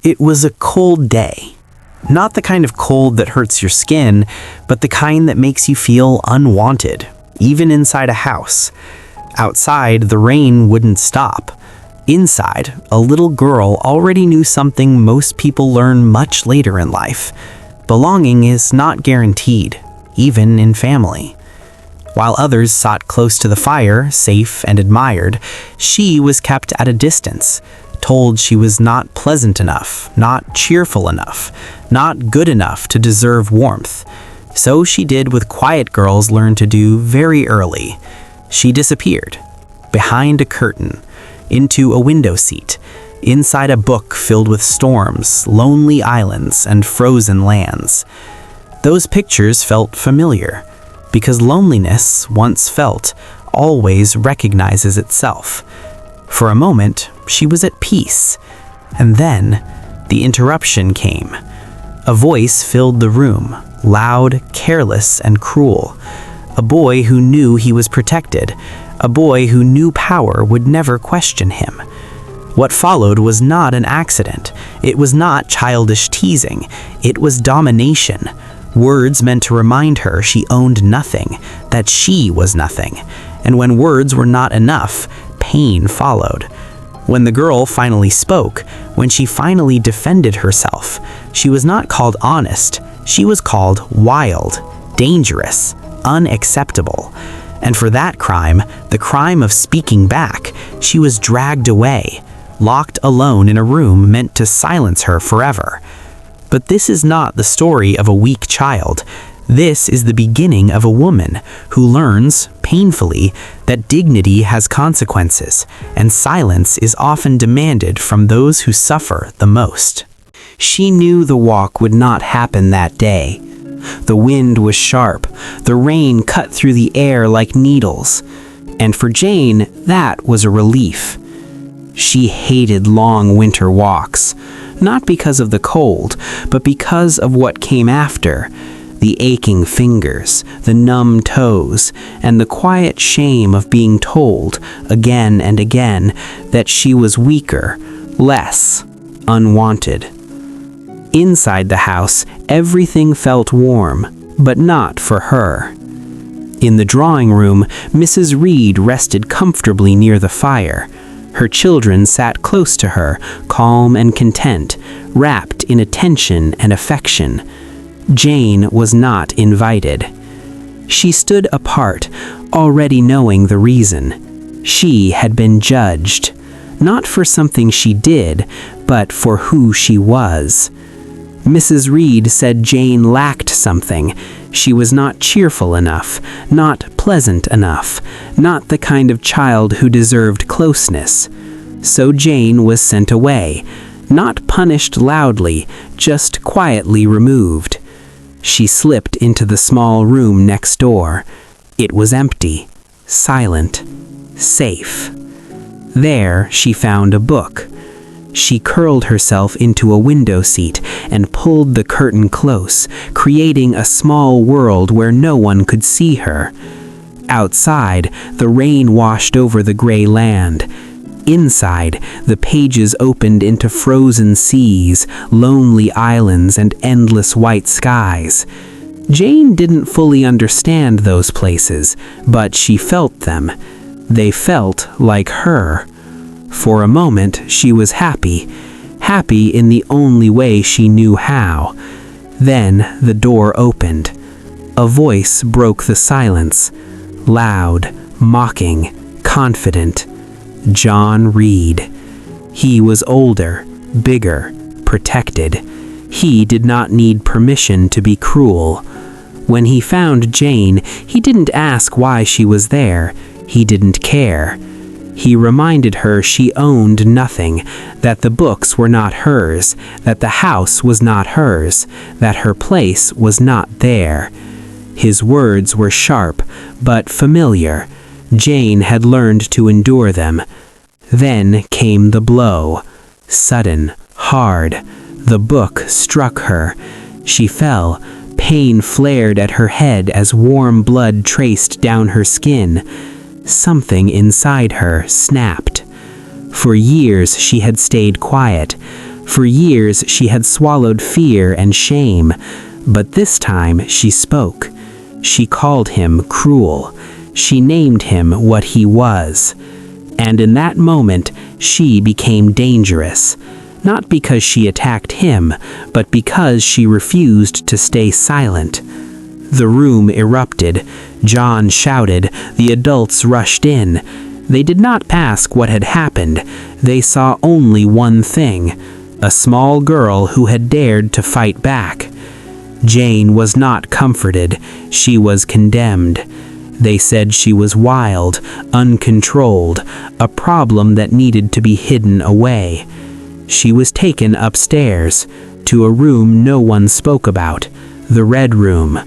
It was a cold day. Not the kind of cold that hurts your skin, but the kind that makes you feel unwanted, even inside a house. Outside, the rain wouldn't stop. Inside, a little girl already knew something most people learn much later in life. Belonging is not guaranteed, even in family. While others sought close to the fire, safe and admired, she was kept at a distance, told she was not pleasant enough, not cheerful enough, not good enough to deserve warmth. So she did what quiet girls learn to do very early. She disappeared, behind a curtain, into a window seat, inside a book filled with storms, lonely islands, and frozen lands. Those pictures felt familiar, because loneliness, once felt, always recognizes itself. For a moment, she was at peace, and then the interruption came. A voice filled the room, loud, careless, and cruel. A boy who knew he was protected, a boy who knew power would never question him. What followed was not an accident. It was not childish teasing. It was domination. Words meant to remind her she owned nothing, that she was nothing. And when words were not enough, pain followed. When the girl finally spoke, when she finally defended herself, she was not called honest. She was called wild, dangerous, unacceptable. And for that crime, the crime of speaking back, she was dragged away, locked alone in a room meant to silence her forever. But this is not the story of a weak child. This is the beginning of a woman who learns, painfully, that dignity has consequences, and silence is often demanded from those who suffer the most. She knew the walk would not happen that day. The wind was sharp, the rain cut through the air like needles, and for Jane, that was a relief. She hated long winter walks, not because of the cold, but because of what came after. The aching fingers, the numb toes, and the quiet shame of being told, again and again, that she was weaker, less, unwanted. Inside the house, everything felt warm, but not for her. In the drawing room, Mrs. Reed rested comfortably near the fire. Her children sat close to her, calm and content, wrapped in attention and affection. Jane was not invited. She stood apart, already knowing the reason. She had been judged, not for something she did, but for who she was. Mrs. Reed said Jane lacked something. She was not cheerful enough, not pleasant enough, not the kind of child who deserved closeness. So Jane was sent away, not punished loudly, just quietly removed. She slipped into the small room next door. It was empty, silent, safe. There she found a book. She curled herself into a window seat and pulled the curtain close, creating a small world where no one could see her. Outside, the rain washed over the gray land. Inside, the pages opened into frozen seas, lonely islands, and endless white skies. Jane didn't fully understand those places, but she felt them. They felt like her. For a moment, she was happy in the only way she knew how. Then the door opened. A voice broke the silence, loud, mocking, confident. John Reed. He was older, bigger, protected. He did not need permission to be cruel. When he found Jane, he didn't ask why she was there. He didn't care. He reminded her she owned nothing, that the books were not hers, that the house was not hers, that her place was not there. His words were sharp, but familiar. Jane had learned to endure them. Then came the blow. Sudden, hard. The book struck her. She fell. Pain flared at her head as warm blood traced down her skin. Something inside her snapped. For years she had stayed quiet. For years she had swallowed fear and shame, but this time she spoke. She called him cruel. She named him what he was. And in that moment, she became dangerous. Not because she attacked him, but because she refused to stay silent. The room erupted. John shouted. The adults rushed in. They did not ask what had happened. They saw only one thing: a small girl who had dared to fight back. Jane was not comforted. She was condemned. They said she was wild, uncontrolled, a problem that needed to be hidden away. She was taken upstairs, to a room no one spoke about, the Red Room,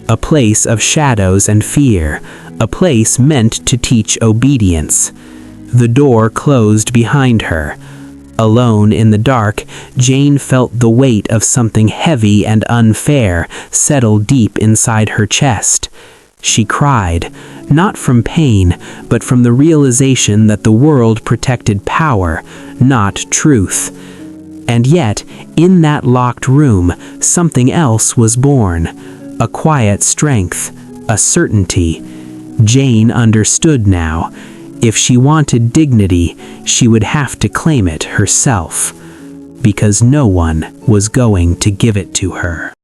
a place of shadows and fear, a place meant to teach obedience. The door closed behind her. Alone in the dark, Jane felt the weight of something heavy and unfair settle deep inside her chest. She cried, not from pain, but from the realization that the world protected power, not truth. And yet, in that locked room, something else was born. A quiet strength, a certainty. Jane understood now. If she wanted dignity, she would have to claim it herself, because no one was going to give it to her.